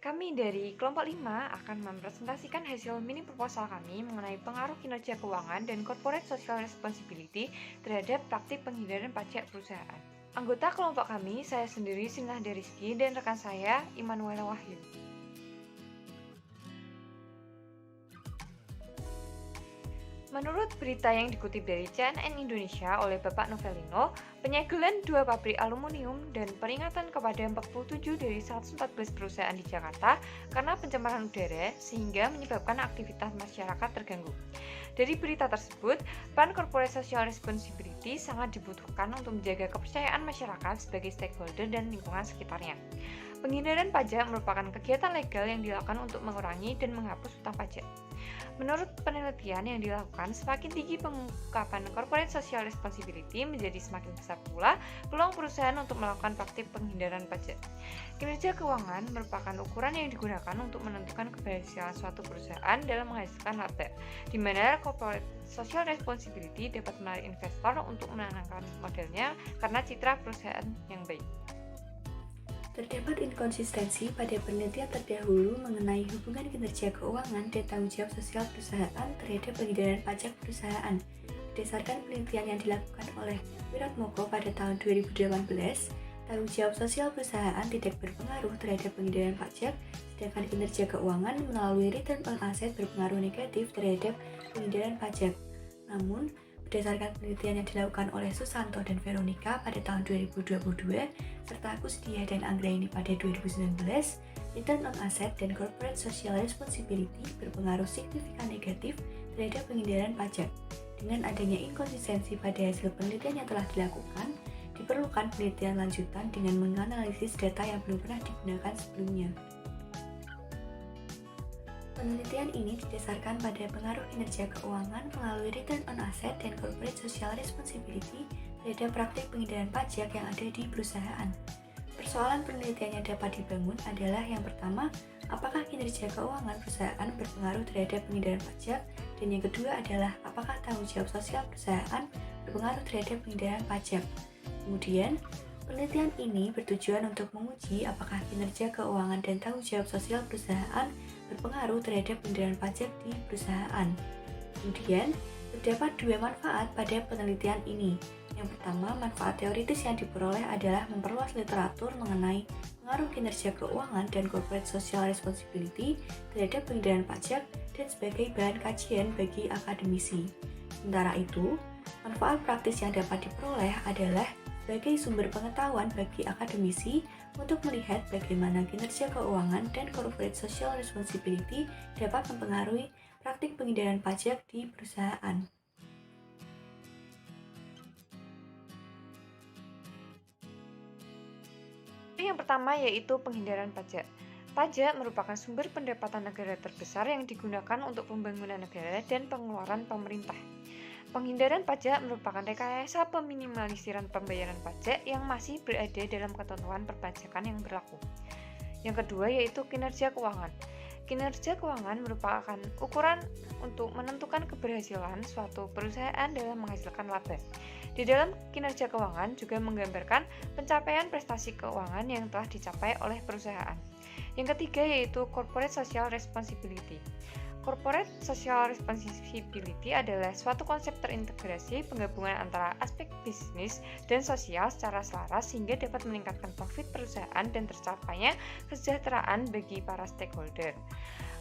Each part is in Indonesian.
Kami dari kelompok 5 akan mempresentasikan hasil mini proposal kami mengenai pengaruh kinerja keuangan dan corporate social responsibility terhadap praktik penghindaran pajak perusahaan. Anggota kelompok kami, saya sendiri Sinah Deriski dan rekan saya Immanuel Wahyu. Menurut berita yang dikutip dari CNN Indonesia oleh Bapak Novelino, penyegelan 2 pabrik aluminium dan peringatan kepada 47 dari 114 perusahaan di Jakarta karena pencemaran udara sehingga menyebabkan aktivitas masyarakat terganggu. Dari berita tersebut, peran corporate social responsibility sangat dibutuhkan untuk menjaga kepercayaan masyarakat sebagai stakeholder dan lingkungan sekitarnya. Penghindaran pajak merupakan kegiatan legal yang dilakukan untuk mengurangi dan menghapus hutang pajak. Menurut penelitian yang dilakukan, semakin tinggi pengungkapan corporate social responsibility menjadi semakin besar pula peluang perusahaan untuk melakukan praktik penghindaran pajak. Kinerja keuangan merupakan ukuran yang digunakan untuk menentukan keberhasilan suatu perusahaan dalam menghasilkan laba, di mana corporate social responsibility dapat menarik investor untuk menanamkan modalnya karena citra perusahaan yang baik. Terdapat inkonsistensi pada penelitian terdahulu mengenai hubungan kinerja keuangan dan tanggung jawab sosial perusahaan terhadap penghindaran pajak perusahaan. Berdasarkan penelitian yang dilakukan oleh Wiratmoko pada tahun 2018, tanggung jawab sosial perusahaan tidak berpengaruh terhadap penghindaran pajak, sedangkan kinerja keuangan melalui return on asset berpengaruh negatif terhadap penghindaran pajak. Namun, berdasarkan penelitian yang dilakukan oleh Susanto dan Veronica pada tahun 2022, serta Kusdia dan Anggraini pada 2019, return on asset dan corporate social responsibility berpengaruh signifikan negatif terhadap penghindaran pajak. Dengan adanya inkonsistensi pada hasil penelitian yang telah dilakukan, diperlukan penelitian lanjutan dengan menganalisis data yang belum pernah digunakan sebelumnya. Penelitian ini didasarkan pada pengaruh kinerja keuangan melalui return on asset dan corporate social responsibility terhadap praktik penghindaran pajak yang ada di perusahaan. Persoalan penelitian yang dapat dibangun adalah yang pertama, apakah kinerja keuangan perusahaan berpengaruh terhadap penghindaran pajak, dan yang kedua adalah apakah tanggung jawab sosial perusahaan berpengaruh terhadap penghindaran pajak. Kemudian, penelitian ini bertujuan untuk menguji apakah kinerja keuangan dan tanggung jawab sosial perusahaan berpengaruh terhadap penghindaran pajak di perusahaan. Kemudian, terdapat 2 manfaat pada penelitian ini. Yang pertama, manfaat teoritis yang diperoleh adalah memperluas literatur mengenai pengaruh kinerja keuangan dan corporate social responsibility terhadap penghindaran pajak dan sebagai bahan kajian bagi akademisi. Sementara itu, manfaat praktis yang dapat diperoleh adalah sebagai sumber pengetahuan bagi akademisi untuk melihat bagaimana kinerja keuangan dan corporate social responsibility dapat mempengaruhi praktik penghindaran pajak di perusahaan. Yang pertama yaitu penghindaran pajak. Pajak merupakan sumber pendapatan negara terbesar yang digunakan untuk pembangunan negara dan pengeluaran pemerintah. Penghindaran pajak merupakan rekayasa peminimalisasian pembayaran pajak yang masih berada dalam ketentuan perpajakan yang berlaku. Yang kedua yaitu kinerja keuangan. Kinerja keuangan merupakan ukuran untuk menentukan keberhasilan suatu perusahaan dalam menghasilkan laba. Di dalam kinerja keuangan juga menggambarkan pencapaian prestasi keuangan yang telah dicapai oleh perusahaan. Yang ketiga yaitu corporate social responsibility. Corporate social responsibility adalah suatu konsep terintegrasi penggabungan antara aspek bisnis dan sosial secara selaras sehingga dapat meningkatkan profit perusahaan dan tercapainya kesejahteraan bagi para stakeholder.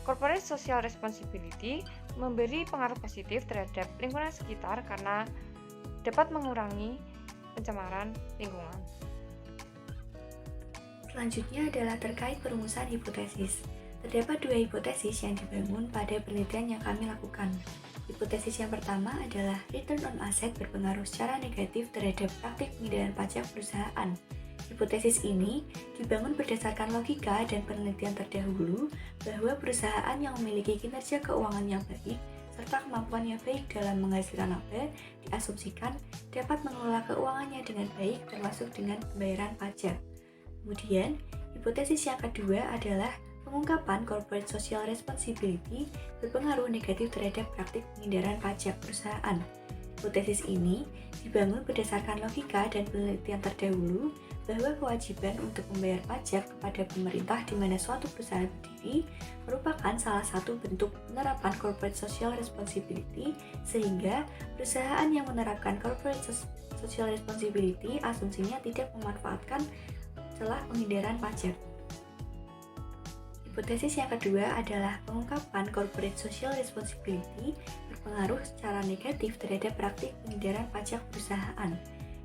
Corporate social responsibility memberi pengaruh positif terhadap lingkungan sekitar karena dapat mengurangi pencemaran lingkungan. Selanjutnya adalah terkait perumusan hipotesis. Terdapat 2 hipotesis yang dibangun pada penelitian yang kami lakukan. Hipotesis yang pertama adalah return on asset berpengaruh secara negatif terhadap praktik penghindaran pajak perusahaan. Hipotesis ini dibangun berdasarkan logika dan penelitian terdahulu bahwa perusahaan yang memiliki kinerja keuangan yang baik serta kemampuan yang baik dalam menghasilkan laba diasumsikan dapat mengelola keuangannya dengan baik termasuk dengan pembayaran pajak. Kemudian, hipotesis yang kedua adalah pengungkapan corporate social responsibility berpengaruh negatif terhadap praktik penghindaran pajak perusahaan. Hipotesis ini dibangun berdasarkan logika dan penelitian terdahulu bahwa kewajiban untuk membayar pajak kepada pemerintah di mana suatu perusahaan berdiri merupakan salah satu bentuk penerapan corporate social responsibility, sehingga perusahaan yang menerapkan corporate social responsibility asumsinya tidak memanfaatkan celah penghindaran pajak. Hipotesis yang kedua adalah pengungkapan corporate social responsibility berpengaruh secara negatif terhadap praktik penghindaran pajak perusahaan.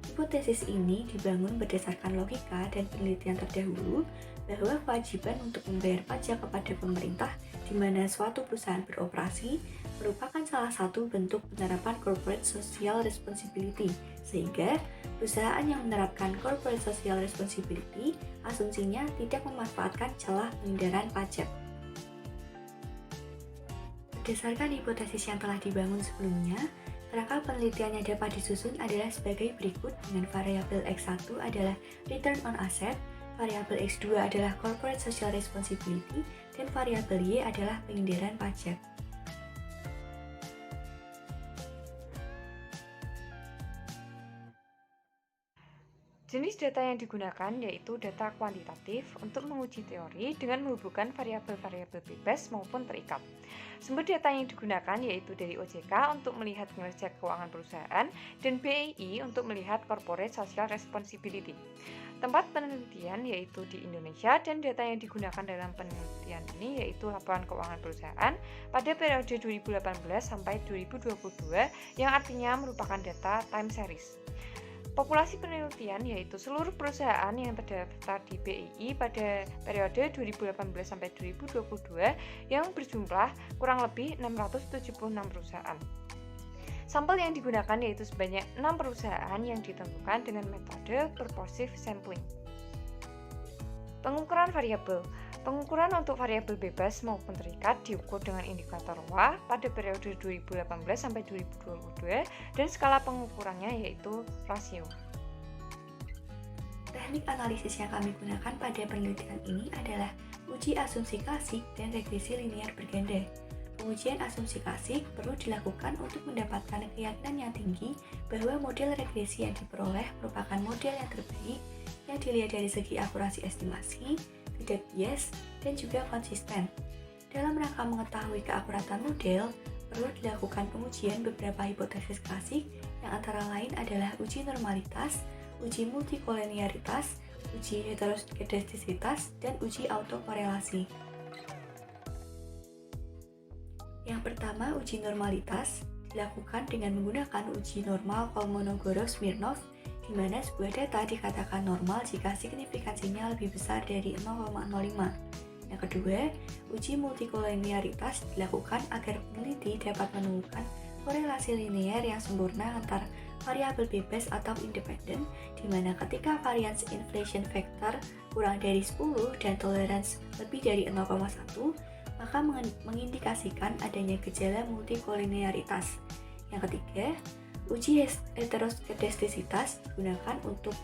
Hipotesis ini dibangun berdasarkan logika dan penelitian terdahulu bahwa kewajiban untuk membayar pajak kepada pemerintah di mana suatu perusahaan beroperasi merupakan salah satu bentuk penerapan corporate social responsibility, sehingga perusahaan yang menerapkan corporate social responsibility asumsinya tidak memanfaatkan celah penghindaran pajak. Berdasarkan hipotesis yang telah dibangun sebelumnya, kerangka penelitian yang dapat disusun adalah sebagai berikut, dengan variabel X1 adalah return on asset, variabel X2 adalah corporate social responsibility, dan variabel Y adalah penghindaran pajak. Jenis data yang digunakan yaitu data kuantitatif untuk menguji teori dengan menghubungkan variabel-variabel bebas maupun terikat. Sumber data yang digunakan yaitu dari OJK untuk melihat kinerja keuangan perusahaan dan BEI untuk melihat corporate social responsibility. Tempat penelitian yaitu di Indonesia dan data yang digunakan dalam penelitian ini yaitu laporan keuangan perusahaan pada periode 2018 sampai 2022 yang artinya merupakan data time series. Populasi penelitian yaitu seluruh perusahaan yang terdaftar di BEI pada periode 2018 sampai 2022 yang berjumlah kurang lebih 676 perusahaan. Sampel yang digunakan yaitu sebanyak 6 perusahaan yang ditentukan dengan metode purposive sampling. Pengukuran variabel. Pengukuran untuk variabel bebas maupun terikat diukur dengan indikator WA pada periode 2018 sampai 2022 dan skala pengukurannya yaitu rasio. Teknik analisis yang kami gunakan pada penelitian ini adalah uji asumsi klasik dan regresi linear berganda. Pengujian asumsi klasik perlu dilakukan untuk mendapatkan keyakinan yang tinggi bahwa model regresi yang diperoleh merupakan model yang terbaik yang dilihat dari segi akurasi estimasi, tidak bias, dan juga konsisten. Dalam rangka mengetahui keakuratan model, perlu dilakukan pengujian beberapa hipotesis klasik yang antara lain adalah uji normalitas, uji multikolenialitas, uji heteroskedastisitas, dan uji autokorelasi. Yang pertama, uji normalitas dilakukan dengan menggunakan uji normal Kolmogorov-Smirnov, di mana sebuah data dikatakan normal jika signifikansinya lebih besar dari 0,05. Yang kedua, uji multikolenialitas dilakukan agar peneliti dapat menemukan korelasi linear yang sempurna antar variabel bebas atau independen, di mana ketika variance inflation factor kurang dari 10 dan tolerance lebih dari 0,1, maka mengindikasikan adanya gejala multikolenialitas. Yang ketiga, uji heteroskedastisitas digunakan untuk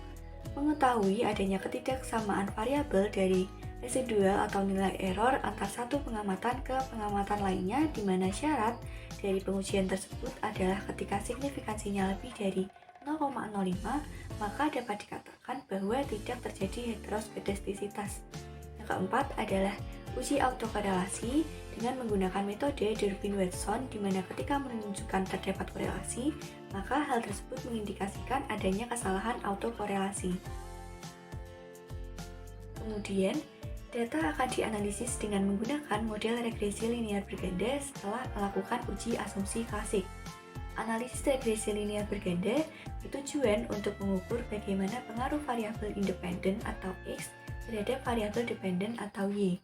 mengetahui adanya ketidaksamaan variabel dari residual atau nilai error antar satu pengamatan ke pengamatan lainnya, di mana syarat dari pengujian tersebut adalah ketika signifikansinya lebih dari 0,05, maka dapat dikatakan bahwa tidak terjadi heteroskedastisitas. Yang keempat adalah uji autokorelasi dengan menggunakan metode Durbin-Watson, di mana ketika menunjukkan terdapat korelasi, maka hal tersebut mengindikasikan adanya kesalahan autokorelasi. Kemudian, data akan dianalisis dengan menggunakan model regresi linear berganda setelah melakukan uji asumsi klasik. Analisis regresi linear berganda bertujuan untuk mengukur bagaimana pengaruh variabel independen atau X terhadap variabel dependen atau Y.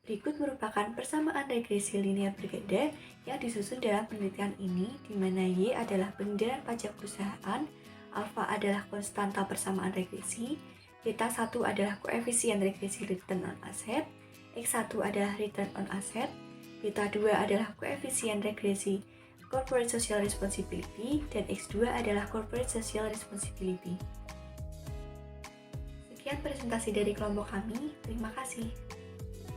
Berikut merupakan persamaan regresi linear berganda yang disusun dalam penelitian ini, di mana Y adalah penghindaran pajak perusahaan, alfa adalah konstanta persamaan regresi, beta 1 adalah koefisien regresi return on asset, X1 adalah return on asset, beta 2 adalah koefisien regresi corporate social responsibility, dan X2 adalah corporate social responsibility. Sekian presentasi dari kelompok kami, terima kasih.